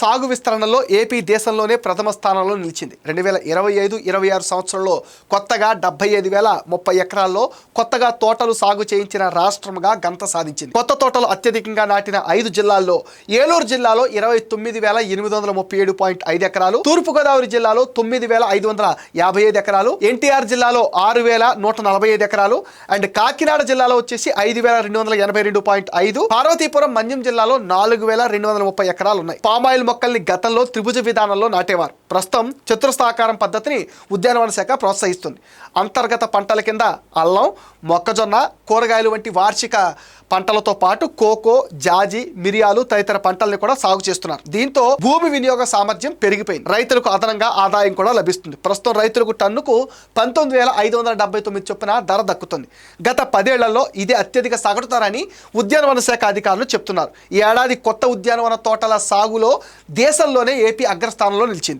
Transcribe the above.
సాగు విస్తరణలో ఏపీ దేశంలోనే ప్రథమ స్థానంలో నిలిచింది. 2025-26 సంవత్సరంలో కొత్తగా 75,030 ఎకరాల్లో కొత్తగా తోటలు సాగు చేయించిన రాష్ట్రంగా ఘనత సాధించింది. కొత్త తోటలు అత్యధికంగా నాటిన 5 జిల్లాల్లో ఏలూరు జిల్లాలో 29,837.5 ఎకరాలు, తూర్పుగోదావరి జిల్లాలో 9,555 ఎకరాలు, ఎన్టీఆర్ జిల్లాలో 6,145 ఎకరాలు అండ్ కాకినాడ జిల్లాలో వచ్చేసి 5,282.5, పార్వతీపురం మన్యం జిల్లాలో 4,230 ఎకరాలు ఉన్నాయి. పామాయిల్ మొక్కల్ని గతంలో త్రిభుజ విధానంలో నాటేవారు. ప్రస్తుతం చతురస్రాకారం పద్ధతిని ఉద్యానవన శాఖ ప్రోత్సహిస్తుంది. అంతర్గత పంటల కింద అల్లం, మొక్కజొన్న, కూరగాయలు వంటి వార్షిక పంటలతో పాటు కోకో, జాజి, మిరియాలు తదితర పంటల్ని కూడా సాగు చేస్తున్నారు. దీంతో భూమి వినియోగ సామర్థ్యం పెరిగిపోయింది. రైతులకు అదనంగా ఆదాయం కూడా లభిస్తుంది. ప్రస్తుతం రైతులకు టన్నుకు 19,579 చొప్పున ధర దక్కుతుంది. గత 10 ఏళ్లలో ఇది అత్యధిక సగటు ధర అని ఉద్యానవన శాఖ అధికారులు చెప్తున్నారు. ఈ ఏడాది కొత్త ఉద్యానవన తోటల సాగులో దేశంలోనే ఏపీ అగ్రస్థానంలో నిలిచింది.